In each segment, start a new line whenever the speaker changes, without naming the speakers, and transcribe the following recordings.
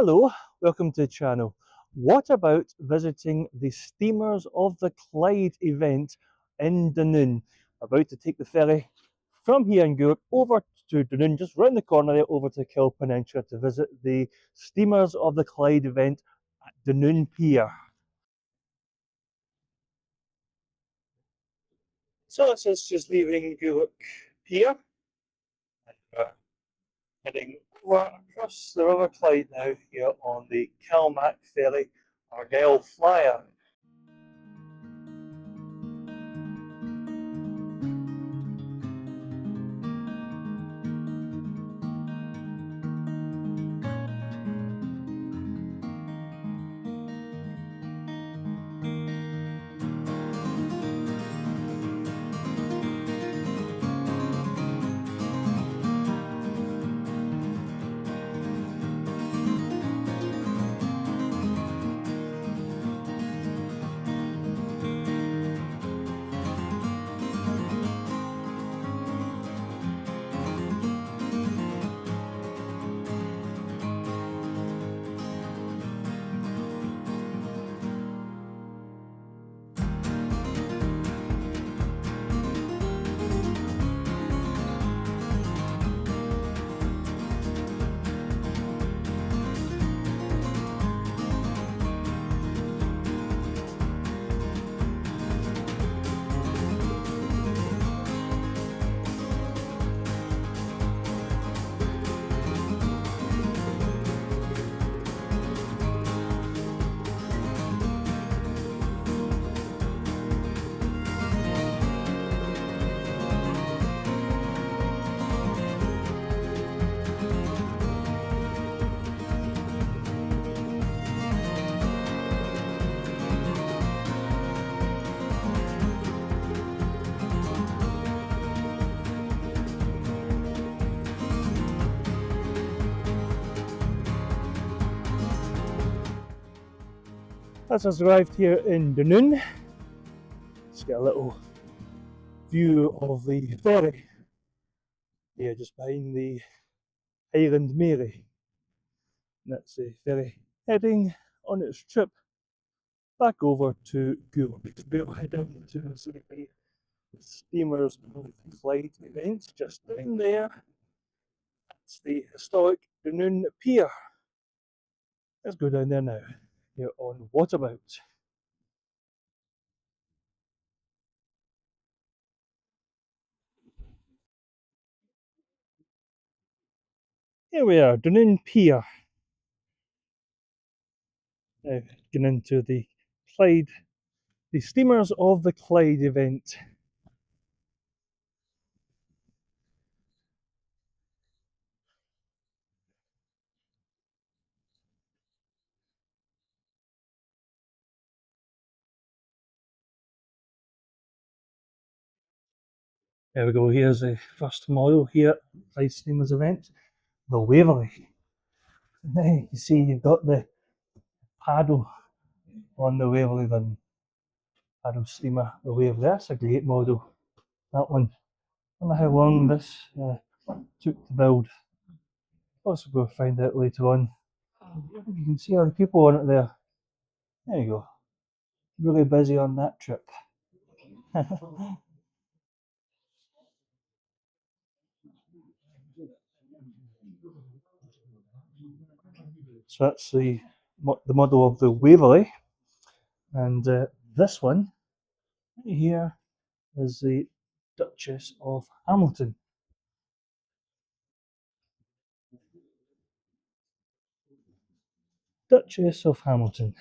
Hello, welcome to the channel. What about visiting the Steamers of the Clyde event in Dunoon? About to take the ferry from here in Gurk over to Dunoon, just round the corner there over to Cowal Peninsula to visit the Steamers of the Clyde event at Dunoon Pier. So this is just leaving Gurk Pier, heading over across the River Clyde now here on the Calmac Ferry Argyle Flyer. As has arrived here in Dunoon, let's get a little view of the ferry here just behind the Highland Mary. And that's the ferry heading on its trip back over to Goole. We'll head down to the Steamers of the Clyde event just down there. That's the historic Dunoon Pier. Let's go down there now, here on What About. Here we are, Dunoon Pier. Now, getting into the Clyde, the Steamers of the Clyde event. There we go, here's the first model here at Clyde Steamers event, the Waverley. Now you can see you've got the paddle on the Waverley then. Paddle steamer, the Waverley. That's a great model, that one. I don't know how long this took to build. Also go find out later on. You can see all the people on it there. There you go. Really busy on that trip. So that's the model of the Waverley, and this one here is the Duchess of Hamilton. Duchess of Hamilton.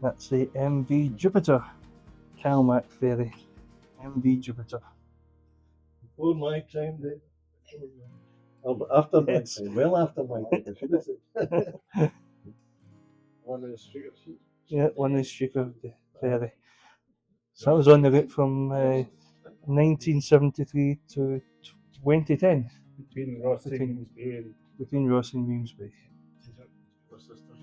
That's the MV Jupiter, Calmac ferry. MV Jupiter.
Before my time, then. After my
Yes.
time, well after my time, I should have said. One of the streets.
Yeah, one is Streaker ferry. So that was on the route from 1973 to 2010
Between Ross
Between-
and Bay and
between Ross and Weemsbury.
her sisters.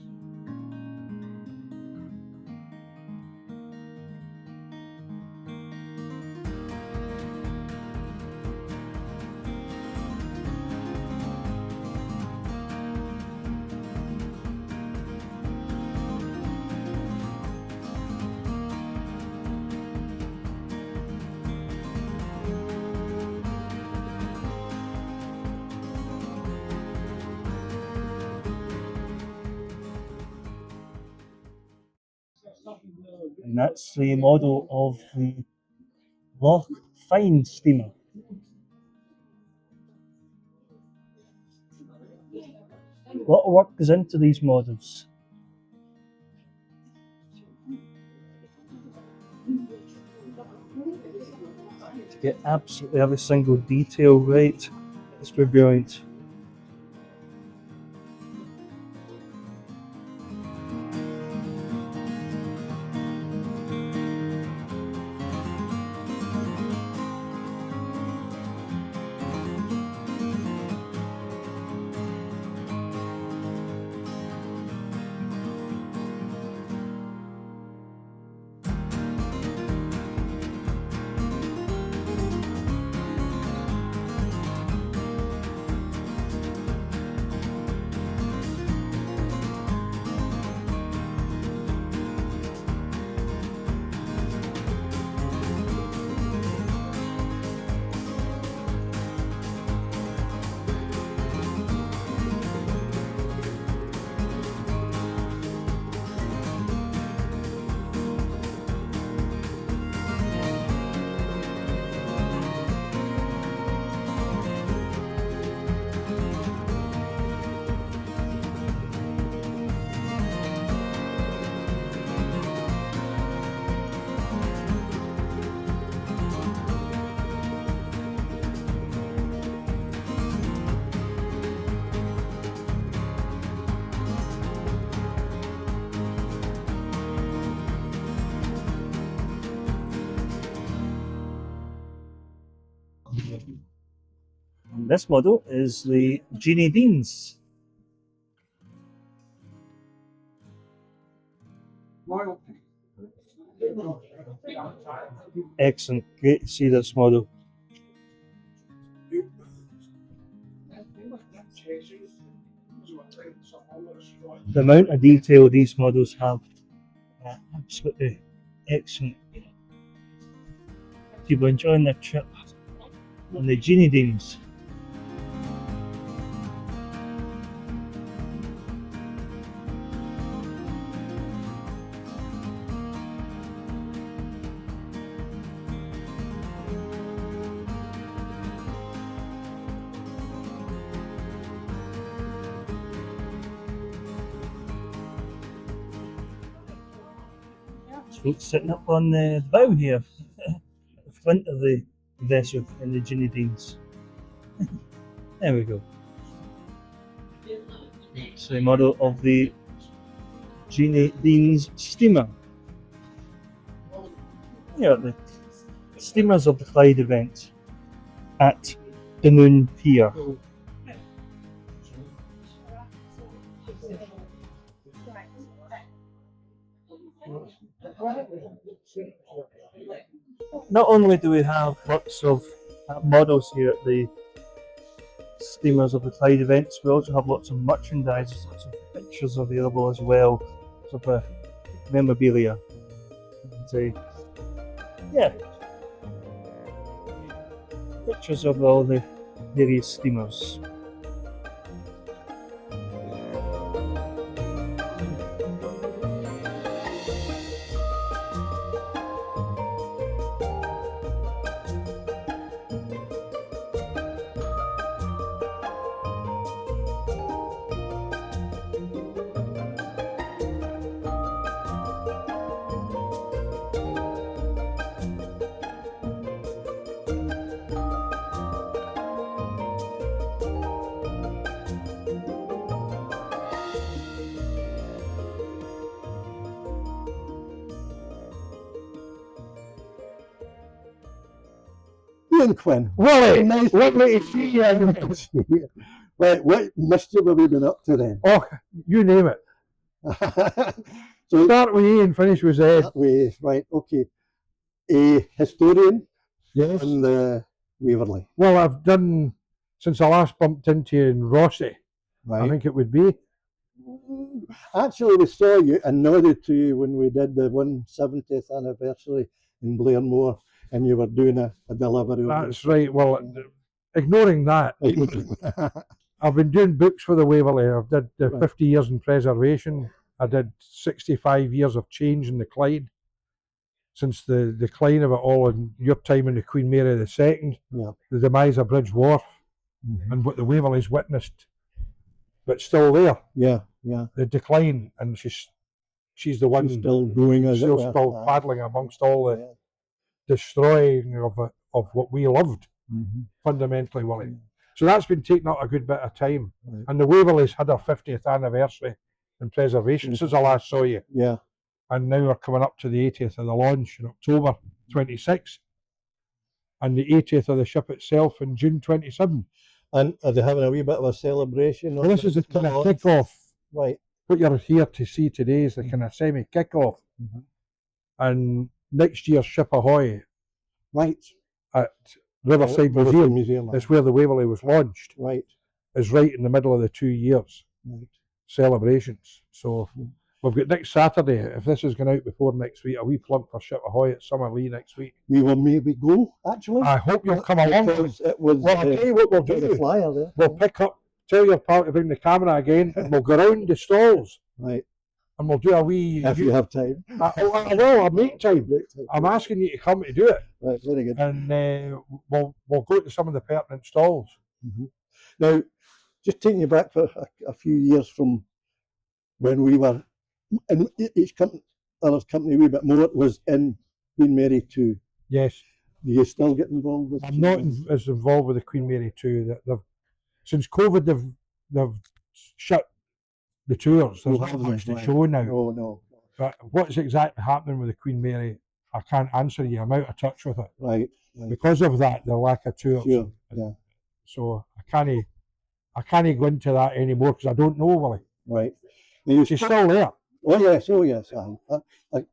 And that's the model of the Loch Fyne steamer. A lot of work goes into these models. To get absolutely every single detail right, it's been brilliant. And this model is the Jeannie Deans. Excellent, great to see this model. The amount of detail these models have, absolutely excellent. People enjoying their trip on the Jeannie Deans. Folks sitting up on the bow here, at the front of the vessel in the Jeannie Deans. There we go. It's the model of the Jeannie Deans steamer. Here at the steamers of the Clyde event at Dunoon Pier. Not only do we have lots of models here at the steamers of the Clyde events, we also have lots of merchandise, lots of pictures available as well, of memorabilia. And, yeah, pictures of all the various steamers.
Iain Quinn.
Willie,
Nice.
lovely to see you.
Right, what mischief have we been up to then?
Oh, you name it.
So
Start with E and finish with Z.
that way, right, okay. A historian
Yes.
in the Waverley.
Well, I've done, since I last bumped into you in Rossi,
Right.
I think it would be.
Actually, we saw you and nodded to you when we did the 170th anniversary in Blairmore, and you were doing a delivery.
That's right. Well, ignoring that, I've been doing books for the Waverley. I've did the 50 years in preservation. I did 65 years of change in the Clyde since the decline of it all in your time in the Queen Mary II, the demise of Bridge Wharf, and what the Waverley's witnessed, but still there. The decline, and she's the one
still going,
still paddling amongst all the destroying of what we loved, fundamentally, Willie. So that's been taking up a good bit of time. And the Waverley's had our 50th anniversary in preservation since I last saw you. And now we're coming up to the 80th of the launch in October 26, and the 80th of the ship itself in June 27.
And are they having a wee bit of a celebration?
Well, this is the kind of kick-off.
Right.
What you're here to see today is the kind of semi-kick-off. And next year's ship Ahoy, at Riverside Museum, that's where the Waverley was launched, is right in the middle of the 2 years celebrations. So we've got next Saturday, if this is going out before next week, a wee plug for Ship Ahoy at Summerlee next week.
We will maybe go, actually.
I hope you'll come along.
Well,
I'll tell you what we'll do.
The flyer there.
We'll pick up, tell your pal to bring the camera again, and we'll go round the stalls. And we'll do a wee...
If you have time.
I will, I'll make time. I'm asking you to come to do it.
Right, very good.
And we'll go to some of the pertinent stalls.
Now, just taking you back for a few years from when we were in each company, other company a wee bit more, was in Queen Mary 2.
Yes.
Do you still get involved with?
I'm not as involved with the Queen Mary 2. Since COVID, they've shut the tours. There's not much to show now.
No.
But what's exactly happening with the Queen Mary, I can't answer you. I'm out of touch with it.
Right.
Because of that, the lack of tours.
Sure.
So I can't go into that anymore because I don't know, Willie.
Right.
She's still there.
Oh yes.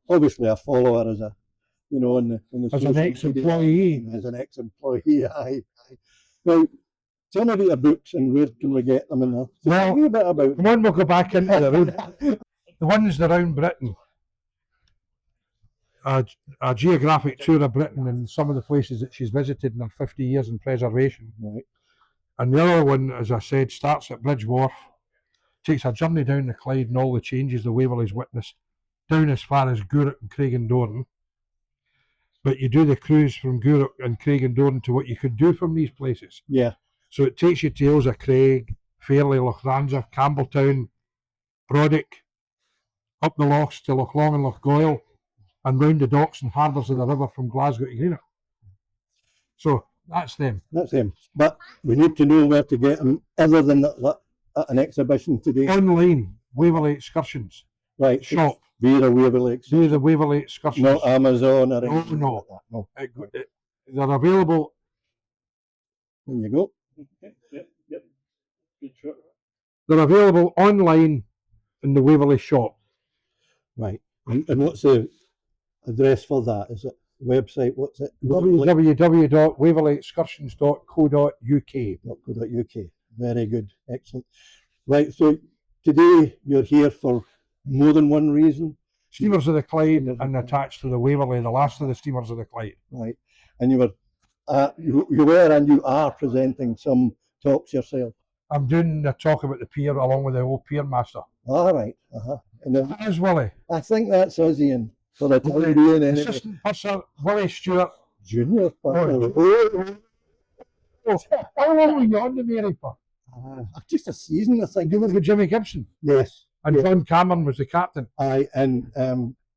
Obviously, a follower as a,
as an ex-employee.
As an ex-employee, aye. Now, tell me about your books and where can we get them? Well, a wee bit about
the one we'll go back into the road. The ones around Britain. A geographic tour of Britain and some of the places that she's visited in her 50 years in preservation.
Right.
And the other one, as I said, starts at Bridge Wharf, takes a journey down the Clyde and all the changes the Waverley's witnessed, down as far as Gourock and Craigandorn. But you do the cruise from Gourock and Craigandorn to what you could do from these places. So it takes you to Ailsa Craig, Fairley, Lochranza, Campbelltown, Brodick, up the lochs to Loch Long and Loch Goyle, and round the docks and harbours of the river from Glasgow to Greenock. So that's them.
But we need to know where to get them, other than at an exhibition today.
Online, Waverley Excursions.
Right.
Shop.
Via the Waverley Excursions.
Via the Waverley Excursions.
Not Amazon or
anything. No. They're available.
There you go.
Yep. Good shot. They're available online in the Waverley shop.
Right. And what's the address for that? Is it website? What's it?
www.waverleyexcursions.co.uk.
Very good. Excellent. Right. So today you're here for more than one reason.
Steamers of the Clyde and attached to the Waverley, the last of the Steamers of the Clyde.
Right. And you were and you are presenting some talks yourself.
I'm doing a talk about the pier along with the old pier master.
All right.
That is Willie.
I think that's us, Ian. For the time being, anyway.
Assistant Purser Willie Stewart.
Junior Purser.
How long were you on the Mary for?
Just a season, I think.
You were with Jimmy Gibson?
Yes.
And John Cameron was the captain?
Aye, and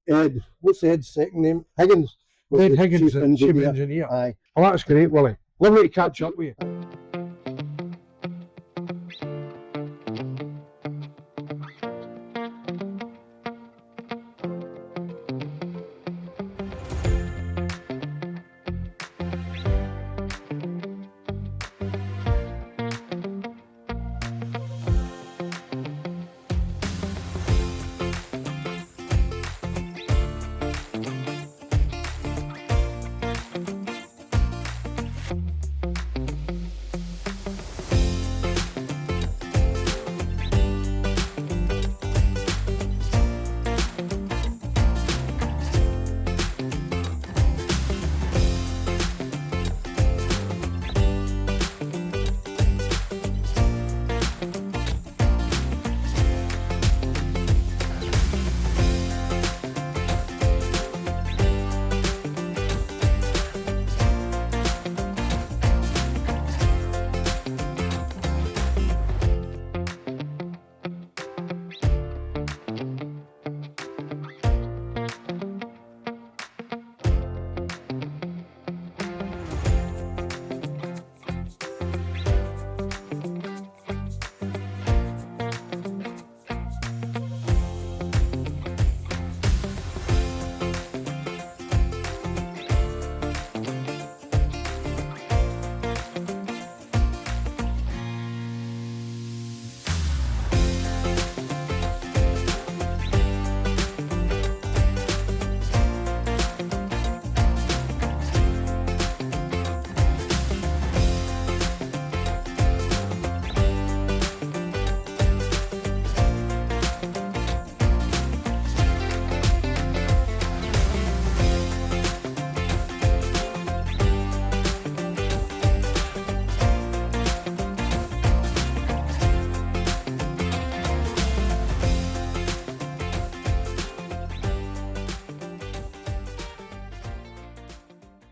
Ed, what's Ed's second name? Higgins.
Ed Higgins, the chief engineer.
Aye.
Well, that's great, Willie. Lovely to catch up with you.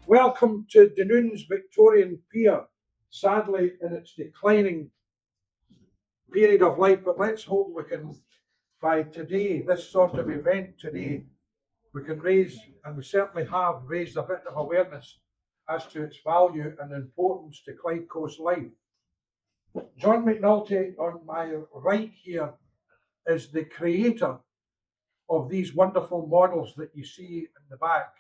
Welcome to Dunoon's Victorian Pier, sadly in its declining period of life, but let's hope we can, by today, this sort of event today, we can raise, and we certainly have raised a bit of awareness as to its value and importance to Clyde Coast life. John McNulty on my right here is the creator of these wonderful models that you see in the back,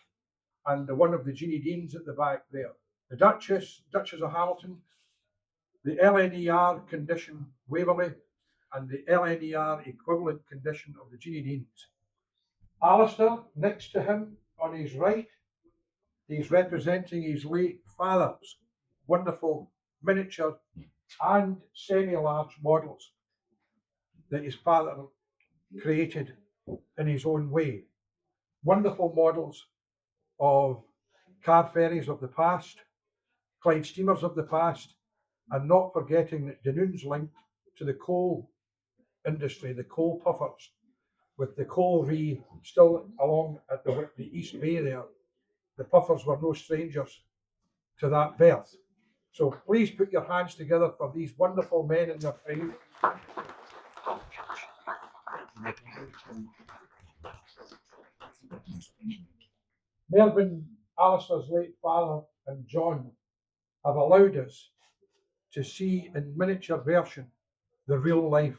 and the one of the Jeannie Deans at the back there. The Duchess of Hamilton, the LNER condition Waverley, and the LNER equivalent condition of the Jeannie Deans. Alistair, next to him on his right, he's representing his late father's wonderful miniature and semi-large models that his father created in his own way. Wonderful models of car ferries of the past, Clyde steamers of the past, and not forgetting that Dunoon's linked to the coal industry, the coal puffers, with the coal ree still along at the East Bay there. The puffers were no strangers to that berth. So please put your hands together for these wonderful men in their frame. Mervyn, Alistair's late father, and John have allowed us to see in miniature version the real life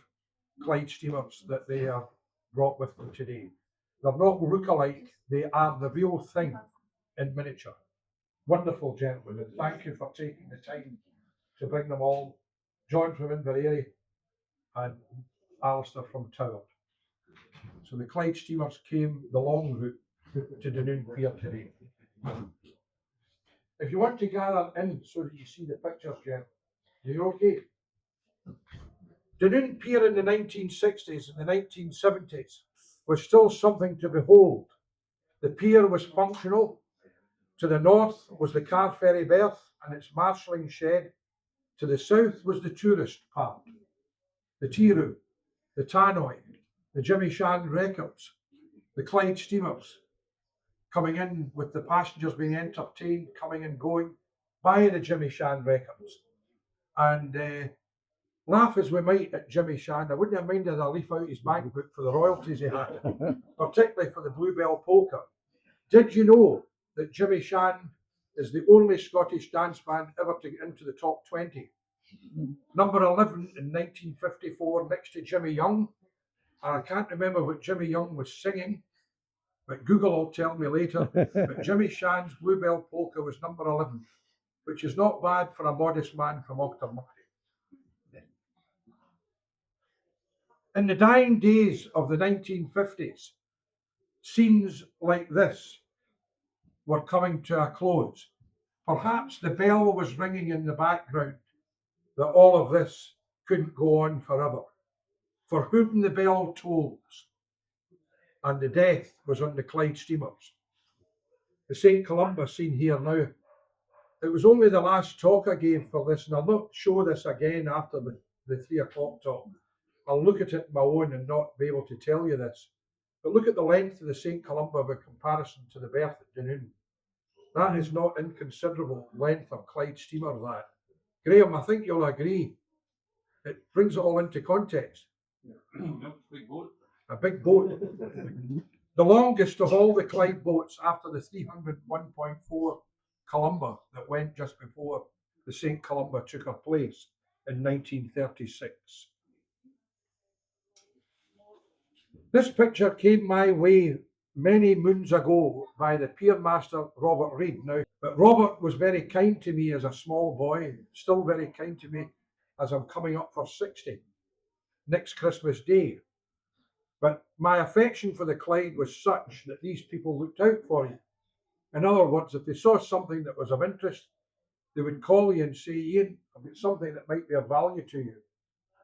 Clyde steamers that they are brought with them today. They're not look-alike, they are the real thing in miniature. Wonderful gentlemen, and thank you for taking the time to bring them all. John from Inveraray and Alistair from Tower. So the Clyde steamers came the long route to Dunoon Pier today. If you want to gather in so that you see the pictures, Jen, you're okay. Dunoon Pier in the 1960s and the 1970s was still something to behold. The pier was functional. To the north was the car ferry berth and its marshalling shed. To the south was the tourist part, the Tiru, the Tannoy, the Jimmy Shan Records, the Clyde steamers, coming in with the passengers being entertained, coming and going by the Jimmy Shan Records. And laugh as we might at Jimmy Shan, I wouldn't have minded a leaf out his bank book for the royalties he had, particularly for the Bluebell Polka. Did you know that Jimmy Shan is the only Scottish dance band ever to get into the top 20? Number 11 in 1954 next to Jimmy Young. And I can't remember what Jimmy Young was singing, but Google will tell me later. But Jimmy Shan's Bluebell Polka was number 11, which is not bad for a modest man from Auchtermuchty. In the dying days of the 1950s, scenes like this were coming to a close. Perhaps the bell was ringing in the background that all of this couldn't go on forever. For whom the bell tolls, and the death was on the Clyde steamers. The St. Columba seen here now. It was only the last talk I gave for this, and I'll not show this again after the 3 o'clock talk. I'll look at it on my own and not be able to tell you this. But look at the length of the St. Columba by comparison to the berth at Dunoon. That is not inconsiderable length of Clyde steamer, that. Graham, I think you'll agree. It brings it all into context. A big boat. The longest of all the Clyde boats after the 301.4 Columba that went just before the St. Columba took her place in 1936. This picture came my way many moons ago by the pier master Robert Reid. Now, but Robert was very kind to me as a small boy, still very kind to me as I'm coming up for 60 next Christmas Day. But my affection for the Clyde was such that these people looked out for you. In other words, if they saw something that was of interest, they would call you and say, Ian, I've got something that might be of value to you.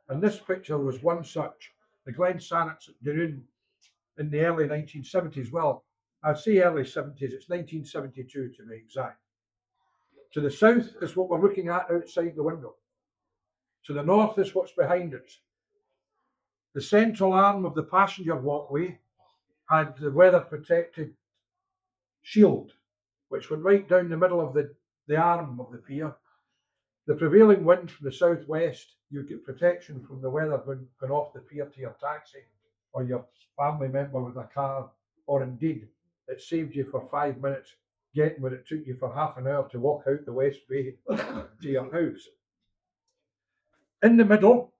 And this picture was one such. The Glen Sannets at Dunoon in the early 1970s. Well, I'd say early 70s, it's 1972 to be exact. To the south is what we're looking at outside the window. To the north is what's behind us. The central arm of the passenger walkway had the weather protected shield which went right down the middle of the arm of the pier. The prevailing wind from the southwest, you get protection from the weather when off the pier to your taxi or your family member with a car, or indeed it saved you for 5 minutes getting what it took you for half an hour to walk out the west bay to your house. In the middle,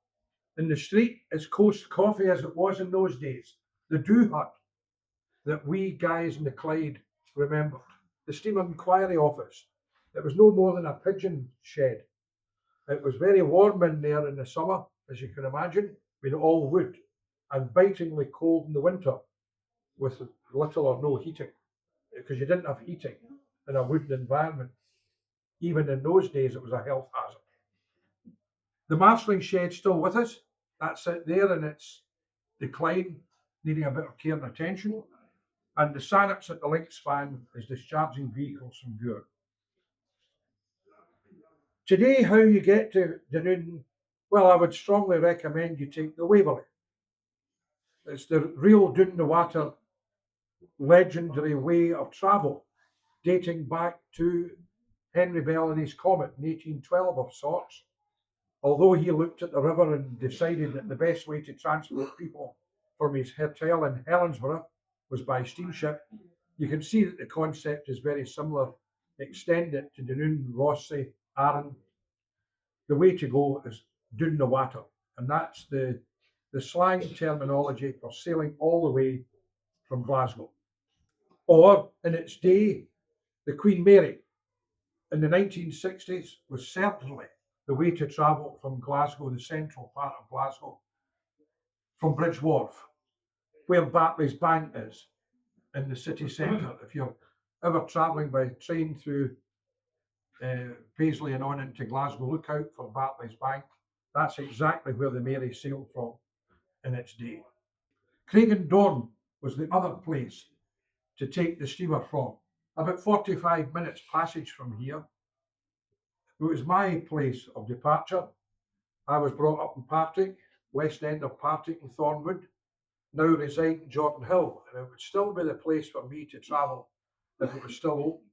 in the street, is Coast Coffee as it was in those days. The Do Hut that we guys in the Clyde remembered. The Steam Inquiry Office. It was no more than a pigeon shed. It was very warm in there in the summer, as you can imagine, being all wood, and bitingly cold in the winter with little or no heating, because you didn't have heating in a wooden environment. Even in those days, it was a health hazard. The marshalling shed's still with us. That's it there in its decline, needing a bit of care and attention. And the Sannox at the link span is discharging vehicles from Gour. Today, how you get to Dunoon, well, I would strongly recommend you take the Waverley. It's the real Doon the Watter legendary way of travel, dating back to Henry Bell and his Comet in 1812 of sorts. Although he looked at the river and decided that the best way to transport people from his hotel in Helensburgh was by steamship, you can see that the concept is very similar. Extend it to Dunoon, Rothesay, Arran. The way to go is Doon the Watter, and that's the slang terminology for sailing all the way from Glasgow. Or, in its day, the Queen Mary in the 1960s was certainly the way to travel from Glasgow, the central part of Glasgow, from Bridge Wharf, where Barclays Bank is, in the city centre. If you're ever travelling by train through Paisley and on into Glasgow, look out for Barclays Bank. That's exactly where the Mary sailed from in its day. Craigandorn was the other place to take the steamer from. About 45 minutes passage from here. It was my place of departure. I was brought up in Partick, west end of Partick and Thornwood, now reside in Jordan Hill, and it would still be the place for me to travel if it was still open.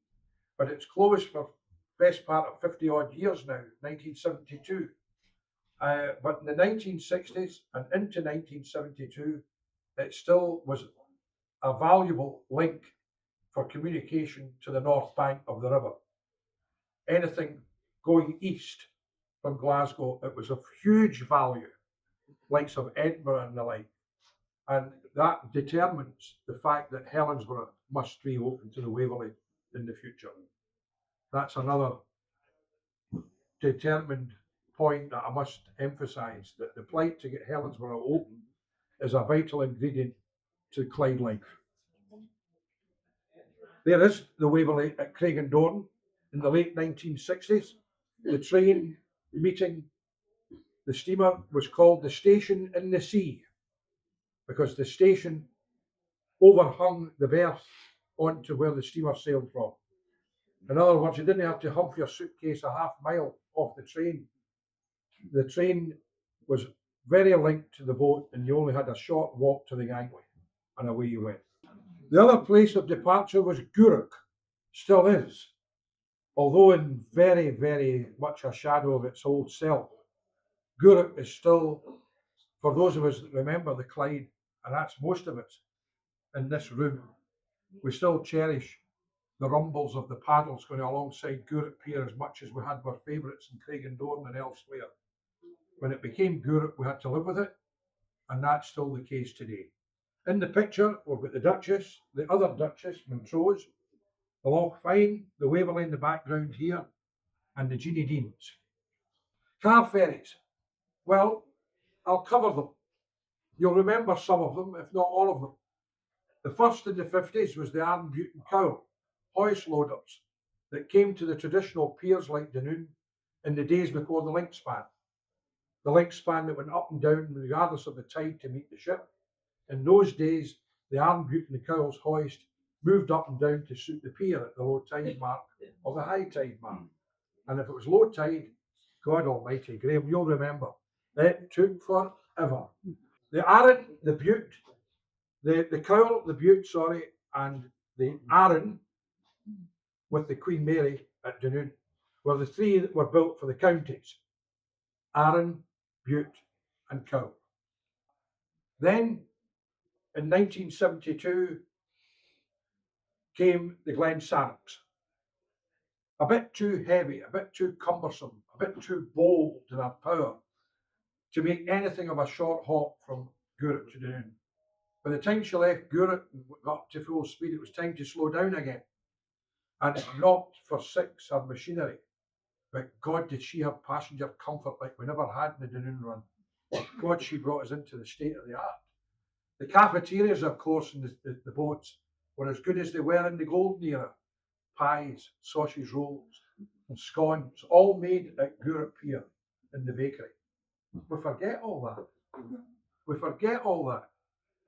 But it's closed for the best part of 50 odd years now, 1972. But in the 1960s and into 1972, it still was a valuable link for communication to the north bank of the river. Anything going east from Glasgow, it was of huge value, likes of Edinburgh and the like. And that determines the fact that Helensburgh must reopen to the Waverley in the future. That's another determined point that I must emphasise, that the plight to get Helensburgh open is a vital ingredient to Clyde life. There is the Waverley at Craigandorn in the late 1960s. The train meeting the steamer was called the Station in the Sea, because the station overhung the berth onto where the steamer sailed from. In other words, you didn't have to hump your suitcase a half mile off the train. The train was very linked to the boat, and you only had a short walk to the gangway, and away you went. The other place of departure was Gourock, still is, although in very, very much a shadow of its old self. Gourock is still, for those of us that remember the Clyde, and that's most of us in this room, we still cherish the rumbles of the paddles going alongside Gourock Pier as much as we had our favourites in Craigandorn and elsewhere. When it became Gourock, we had to live with it, and that's still the case today. In the picture, we've got the Duchess, the other Duchess, Montrose, the Loch Fyne, the Waverley in the background here, and the Jeannie Deans. Car ferries. Well, I'll cover them. You'll remember some of them, if not all of them. The first in the 50s was the Iain Quinn Cowal, hoist loaders that came to the traditional piers like Dunoon in the days before the link span. The link span that went up and down regardless of the tide to meet the ship. In those days, the Iain Quinn and Cowal's hoist moved up and down to suit the pier at the low tide mark or the high tide mark. And if it was low tide, God almighty, Graham, you'll remember, it took forever. The Arran, the Butte, the Cowal, the Butte, sorry, and the Arran with the Queen Mary at Dunoon were the three that were built for the counties: Arran, Bute and Cowal. Then in 1972 came the Glen Sarks. A bit too heavy, a bit too cumbersome, a bit too bold in our power to make anything of a short hop from Gourock to Dunoon. By the time she left Gourock and got up to full speed, it was time to slow down again. And it knocked for six her machinery. But God, did she have passenger comfort like we never had in the Dunoon run. God, she brought us into the state of the art. The cafeterias, of course, in the boats were as good as they were in the golden era. Pies, sausage rolls, and scones, all made at Dunoon Pier in the bakery. We forget all that. We forget all that.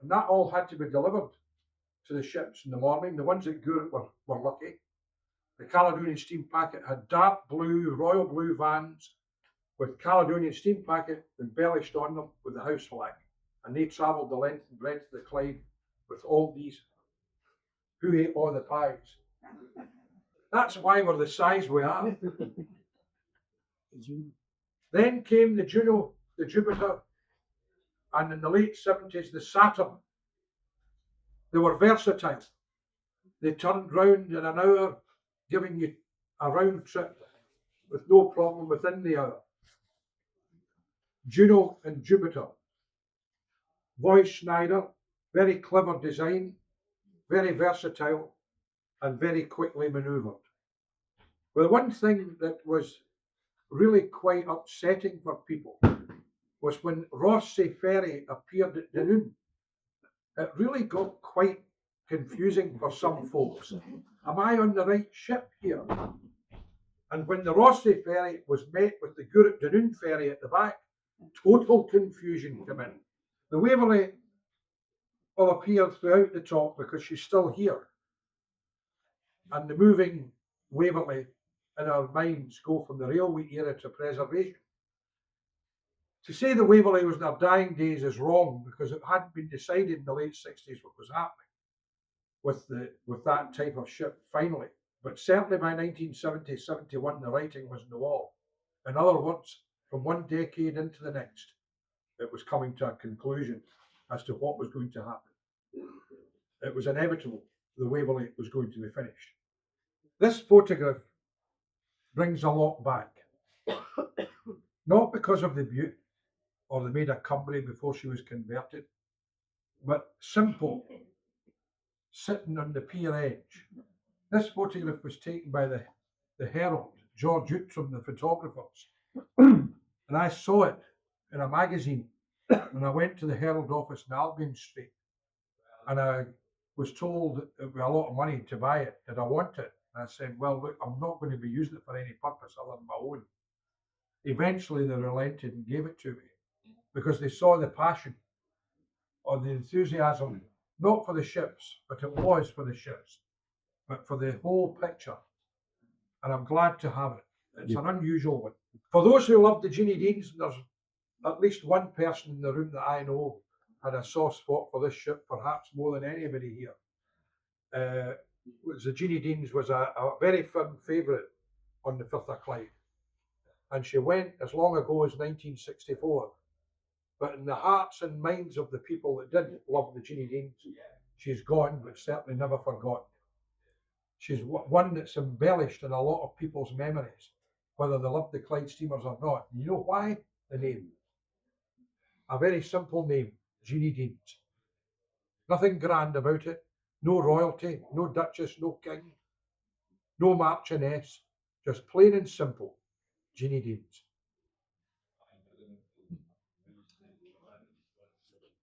And that all had to be delivered to the ships in the morning. The ones at Gourock were lucky. The Caledonian Steam Packet had dark blue, royal blue vans with Caledonian Steam Packet embellished on them with the house flag. And they travelled the length and breadth of the Clyde with all these. Who ate all the pies? That's why we're the size we are. Then came the Juno, the Jupiter, and in the late 70s, the Saturn. They were versatile. They turned round in an hour, giving you a round trip with no problem within the hour. Juno and Jupiter. Voice Schneider, very clever design, very versatile, and very quickly manoeuvred. Well, one thing that was really quite upsetting for people was when Rothsay Ferry appeared at Dunoon. It really got quite confusing for some folks. Am I on the right ship here? And when the Rothsay Ferry was met with the Gourock Dunoon ferry at the back, total confusion came in. The Waverley will appear throughout the talk because she's still here. And the moving Waverley in our minds go from the railway era to preservation. To say the Waverley was in her dying days is wrong because it hadn't been decided in the late 60s what was happening with that type of ship finally. But certainly by 1970, 71, the writing was on the wall. In other words, from one decade into the next, it was coming to a conclusion as to what was going to happen. It was inevitable the Waverley was going to be finished. This photograph brings a lot back. Not because of the Bute or the Maid of Cumbrae before she was converted, but simple, sitting on the pier edge. This photograph was taken by the Herald, George Outram, the photographers. And I saw it in a magazine when I went to the Herald office in Albion Street. And I was told it would be a lot of money to buy it. Did I want it? And I said, well, look, I'm not going to be using it for any purpose other than my own. Eventually they relented and gave it to me because they saw the passion or the enthusiasm, not for the ships, but it was for the ships, but for the whole picture. And I'm glad to have it. It's an unusual one. For those who love the Jeannie Deans, there's at least one person in the room that I know had a soft spot for this ship, perhaps more than anybody here. The Jeannie Deans was a very firm favourite on the Firth of Clyde. And she went as long ago as 1964. But in the hearts and minds of the people that did love the Jeannie Deans, she's gone, but certainly never forgotten. She's one that's embellished in a lot of people's memories, whether they love the Clyde steamers or not. And you know why? The name. A very simple name, Jeannie Deans. Nothing grand about it. No royalty, no duchess, no king, no marchioness. Just plain and simple, Jeannie Deans.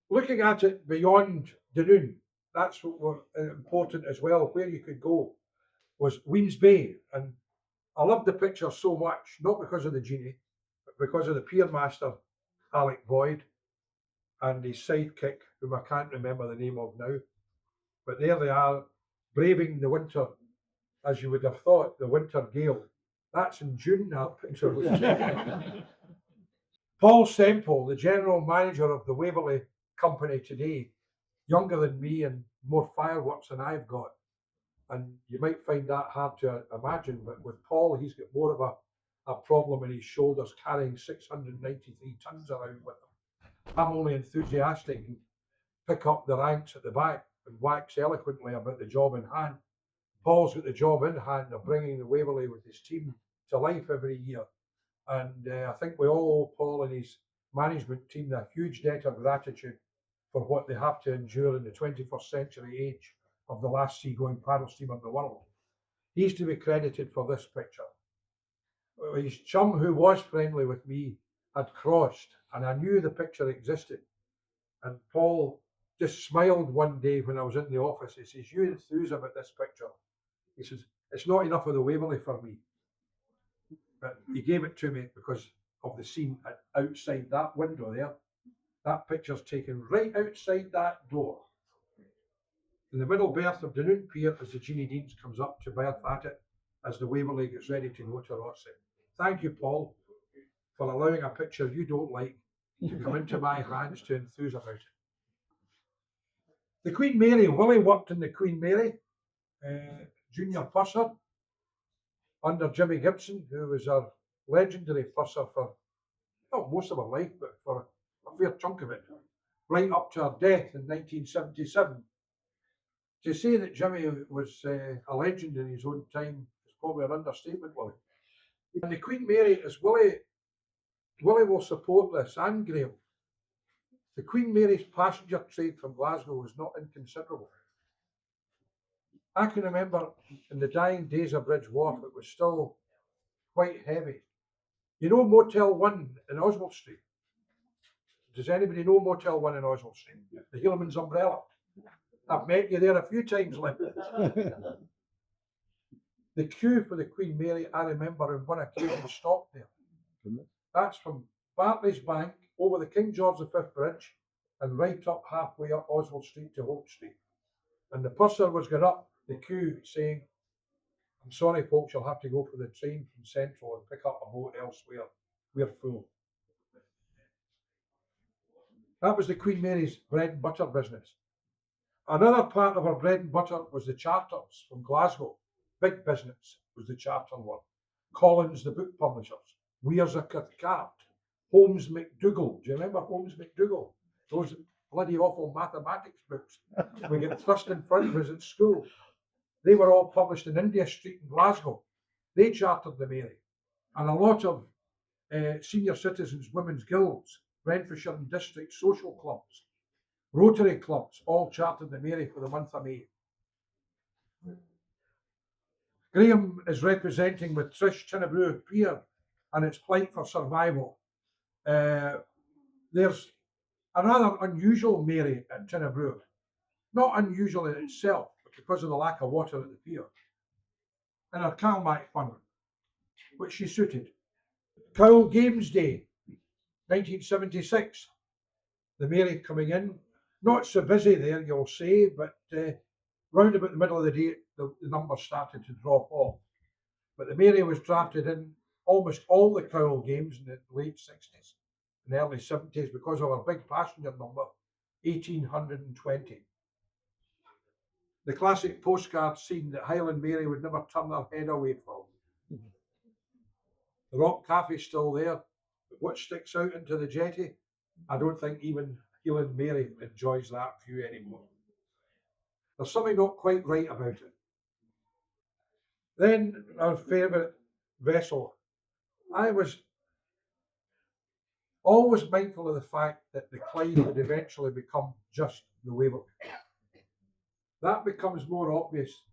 Looking at it beyond Dunoon, that's what was important as well, where you could go, was Wemyss Bay. And I love the picture so much, not because of the Jeannie, but because of the pier master, Alec Boyd, and his sidekick, whom I can't remember the name of now. But there they are, braving the winter, as you would have thought, the winter gale. That's in June, that picture was taken. Paul Semple, the general manager of the Waverley Company today, younger than me and more fireworks than I've got. And you might find that hard to imagine, but with Paul, he's got more of a problem in his shoulders carrying 693 tons around with him. I'm only enthusiastic and pick up the ranks at the back and wax eloquently about the job in hand. Paul's got the job in hand of bringing the Waverley with his team to life every year. And I think we all owe Paul and his management team a huge debt of gratitude for what they have to endure in the 21st century age of the last seagoing paddle steamer in the world. He's to be credited for this picture. His chum, who was friendly with me, had crossed, and I knew the picture existed. And Paul just smiled one day when I was in the office. He says, "You enthuse about this picture." He says, "It's not enough of the Waverley for me." But he gave it to me because of the scene outside that window there. That picture's taken right outside that door. In the middle berth of Dunoon Pier as the Jeannie Deans comes up to berth at it as the Waverley gets ready to go to Rothsay. Thank you, Paul, for allowing a picture you don't like to come into my hands to enthuse about it. The Queen Mary, Willie worked in the Queen Mary, junior purser, under Jimmy Gibson, who was a legendary purser for not most of her life, but for a fair chunk of it, right up to her death in 1977. To say that Jimmy was a legend in his own time is probably an understatement, Willie. And the Queen Mary, is Willie will support this, and Graham. The Queen Mary's passenger trade from Glasgow was not inconsiderable. I can remember in the dying days of Bridge Wharf, it was still quite heavy. You know Motel 1 in Oswald Street? Does anybody know Motel 1 in Oswald Street? The Hillman's Umbrella. I've met you there a few times, Lynn. The queue for the Queen Mary, I remember on one occasion stopped there. That's from Barclays Bank over the King George V Bridge and right up halfway up Oswald Street to Hope Street. And the purser was going up the queue saying, "I'm sorry folks, you'll have to go for the train from Central and pick up a boat elsewhere. We're full." That was the Queen Mary's bread and butter business. Another part of her bread and butter was the charters from Glasgow. Big business was the charter work. Collins, the book publishers. Weir's a Cathcart. Holmes McDougall. Do you remember Holmes McDougall? Those bloody awful mathematics books we get thrust in front of us at school. They were all published in India Street in Glasgow. They chartered the Mary. And a lot of senior citizens, women's guilds, Renfrewshire and district social clubs, Rotary clubs, all chartered the Mary for the month of May. Graham is representing with Trish Dunoon Pier and its plight for survival. There's a rather unusual Mary at Dunoon. Not unusual in itself, but because of the lack of water at the pier. And her Cowal fund, which she suited. Cowal Games Day, 1976. The Mary coming in. Not so busy there, you'll say, but round about the middle of the day, the numbers started to drop off. But the Mary was drafted in almost all the Cowal games in the late 60s and early 70s because of her big passenger number, 1,820. The classic postcard scene that Highland Mary would never turn her head away from. The Rock Cafe's still there, but what sticks out into the jetty, I don't think even Highland Mary enjoys that view anymore. There's something not quite right about it. Then our favourite vessel. I was always mindful of the fact that the Clyde would eventually become just the Waverley. That becomes more obvious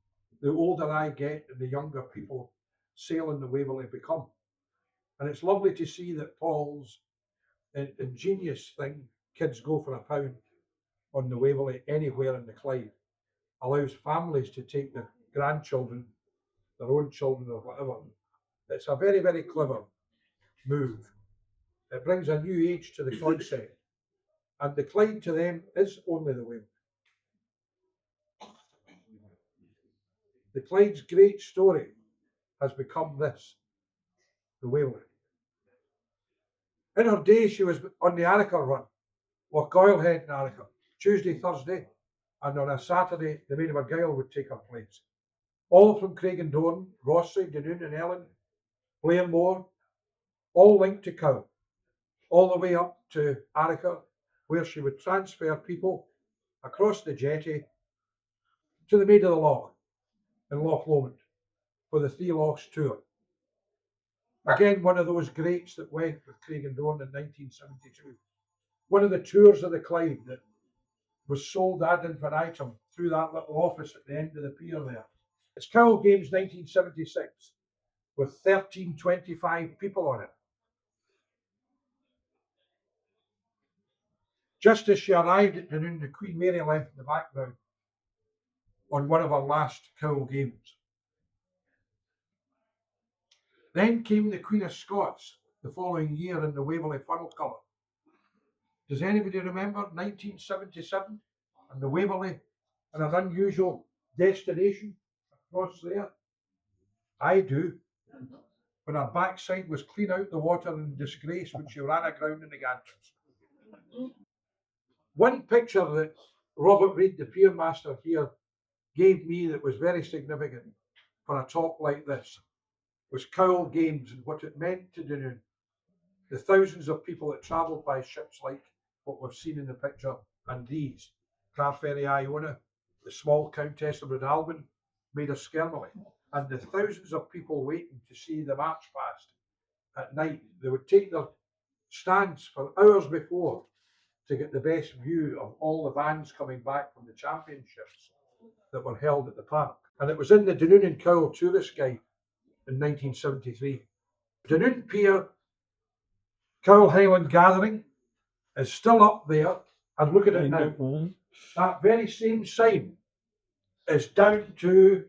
the older I get and the younger people sailing the Waverley become. And it's lovely to see that Paul's ingenious thing, kids go for £1 on the Waverley anywhere in the Clyde, allows families to take their grandchildren, their own children or whatever. It's a very, very clever move. It brings a new age to the concept. And the Clyde to them is only the Waverley. The Clyde's great story has become this, the Waverley. In her day, she was on the Arica run, or Goylehead and Arica, Tuesday, Thursday, and on a Saturday, the Maid of Argyll would take her place. all from Craigendorn, Rossley, Dunoon and Ellen, Blairmore, all linked to Cowal, all the way up to Arica, where she would transfer people across the jetty to the Maid of the Loch in Loch Lomond for the Three Lochs tour. Again, one of those greats that went with Craigendorn in 1972. One of the tours of the Clyde that was sold ad infinitum through that little office at the end of the pier there. It's Cowal Games 1976 with 1325 people on it. Just as she arrived at Dunoon, the Queen Mary left in the background on one of her last Cowal Games. Then came the Queen of Scots the following year in the Waverley funnel colour. Does anybody remember 1977 and the Waverley and an unusual destination across there? I do. When her backside was clean out the water in disgrace when she ran aground in the gantries. One picture that Robert Reid, the pier master here, gave me that was very significant for a talk like this was Cowal Games and what it meant to Dunoon. The thousands of people that travelled by ships like what we've seen in the picture and these. Carferry Iona, the small Countess of Breadalbyn, Maid of Skermally, and the thousands of people waiting to see the march past at night. They would take their stands for hours before to get the best view of all the bands coming back from the championships that were held at the park. And it was in the Dunoon and Cowal Tourist Guide in 1973. Dunoon Pier Cowal Highland Gathering is still up there, and look at it now. That very same sign is down to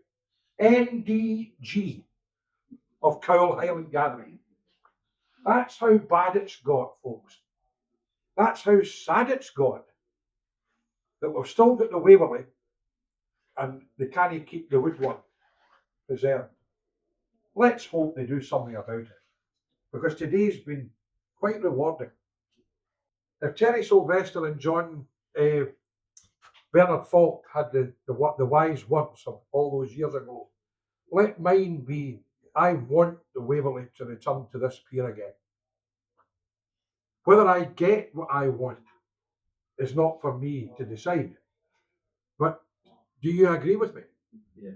NDG of Cowal Highland Gathering. That's how bad it's got, folks. That's how sad it's got that we've still got the Waverley and they can't keep the woodwork preserved. Let's hope they do something about it, because today's been quite rewarding. If Terry Sylvester and John Bernard Falk had the wise words of all those years ago, let mine be, I want the Waverley to return to this pier again. Whether I get what I want is not for me to decide. But do you agree with me?
Yes.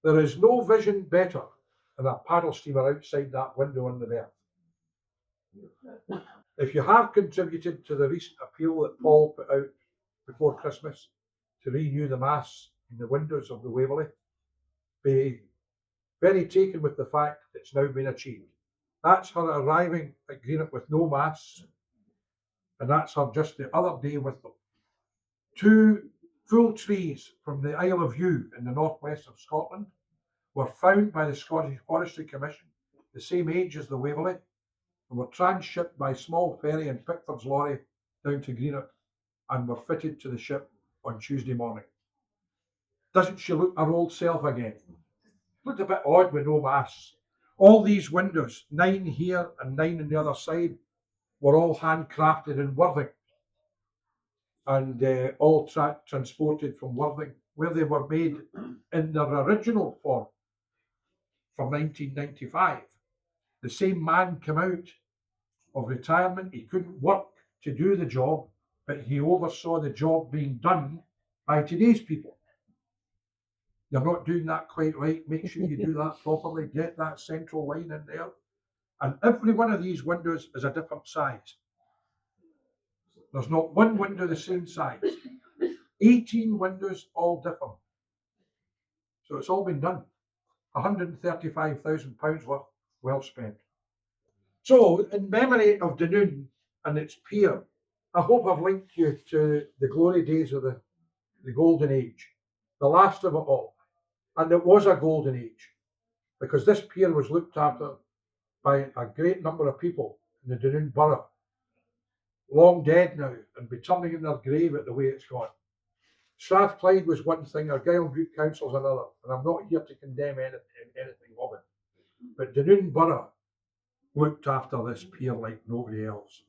There is no vision better than a paddle steamer outside that window on the berth. If you have contributed to the recent appeal that Paul put out before Christmas to renew the masts in the windows of the Waverley, be very taken with the fact it's now been achieved. That's her arriving at Greenock with no masts, and that's her just the other day with them. 2 full trees from the Isle of Yew in the northwest of Scotland were found by the Scottish Forestry Commission, the same age as the Waverley, and were transshipped by small ferry and Pickford's lorry down to Greenock and were fitted to the ship on Tuesday morning. Doesn't she look her old self again? Looked a bit odd with no masts. All these windows, 9 here and 9 on the other side, were all handcrafted in Worthing and all transported from Worthing, where they were made in their original form from 1995. The same man came out of retirement. He couldn't work to do the job, but he oversaw the job being done by today's people. You're not doing that quite right. Make sure you do that properly. Get that central line in there. And every one of these windows is a different size. There's not one window the same size. 18 windows, all different. So it's all been done. £135,000 worth, well spent. So, in memory of Dunoon and its pier, I hope I've linked you to the glory days of the golden age, the last of it all. And it was a golden age, because this pier was looked after by a great number of people in the Dunoon borough, long dead now, and be turning in their grave at the way it's gone. Strathclyde was one thing, Argyll Butte Council's another, and I'm not here to condemn anything of it. But Dunoon borough looked after this pier like nobody else.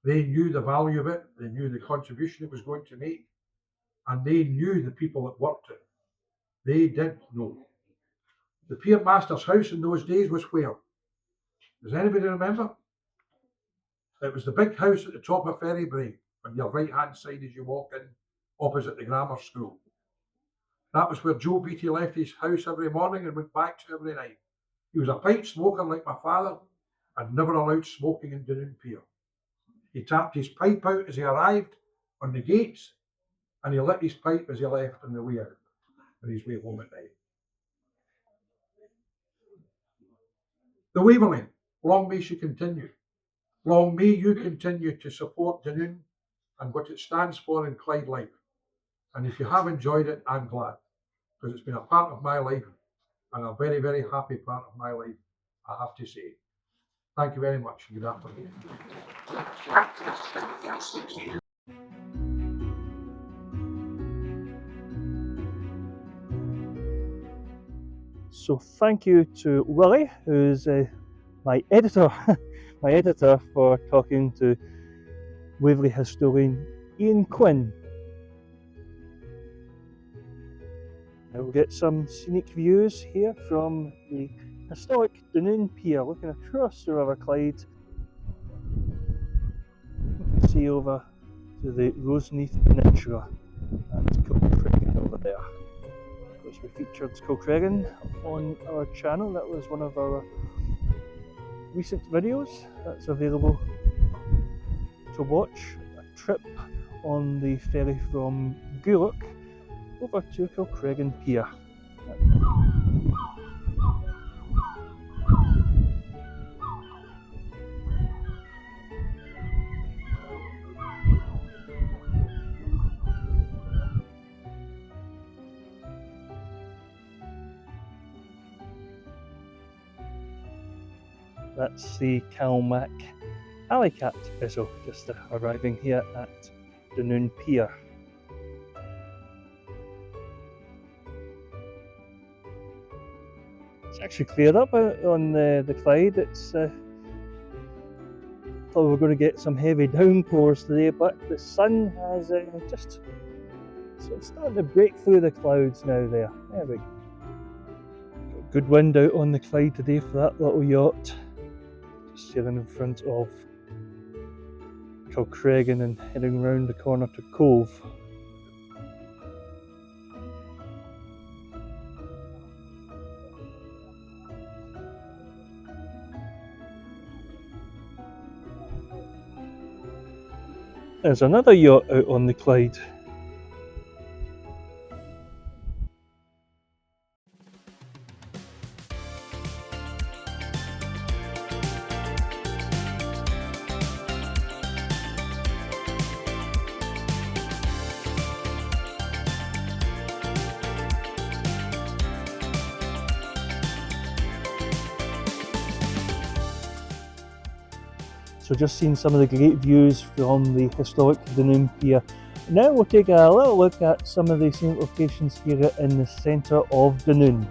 They knew the value of it, they knew the contribution it was going to make, and they knew the people that worked it. They did know. The pier master's house in those days was where? Does anybody remember? It was the big house at the top of Ferry Brae, on your right hand side as you walk in, opposite the grammar school. That was where Joe Beattie left his house every morning and went back to every night. He was a pipe smoker like my father, and never allowed smoking in Dunoon Pier. He tapped his pipe out as he arrived on the gates, and he lit his pipe as he left on the way out, on his way home at night. The Waverley, long may she continue. Long may you continue to support Dunoon and what it stands for in Clyde life. And if you have enjoyed it, I'm glad, because it's been a part of my life and a very, very happy part of my life, I have to say. Thank you very much. Good afternoon.
So thank you to Willie, who's my editor, my editor, for talking to Waverley historian Iain Quinn. Now we'll get some scenic views here from the historic Dunoon Pier, looking across the River Clyde. You can see over to the Roseneath Peninsula. That's Kilcreggan over there. Of course, we featured Kilcreggan on our channel. That was one of our recent videos. That's available to watch. A trip on the ferry from Goolock over to Kilcreggan Pier. That's the Cowal Alleycat vessel just arriving here at Dunoon Pier. It's actually cleared up out on the Clyde. It's thought we were going to get some heavy downpours today, but the sun has just starting to break through the clouds now. There we go. Got good wind out on the Clyde today for that little yacht. Just sailing in front of Kilcreggan and heading round the corner to Cove. There's another yacht out on the Clyde. So just seen some of the great views from the historic Dunoon Pier. Now we'll take a little look at some of the scenic locations here in the centre of Dunoon.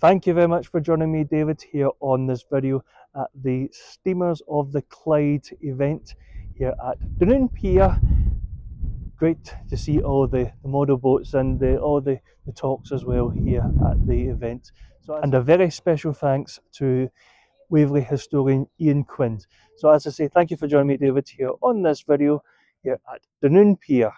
thank you very much for joining me, David, here on this video at the Steamers of the Clyde event here at Dunoon Pier. Great to see all the model boats and all the talks as well here at the event. And a very special thanks to Waverley historian Iain Quinn. So as I say, thank you for joining me, David, here on this video here at Dunoon Pier.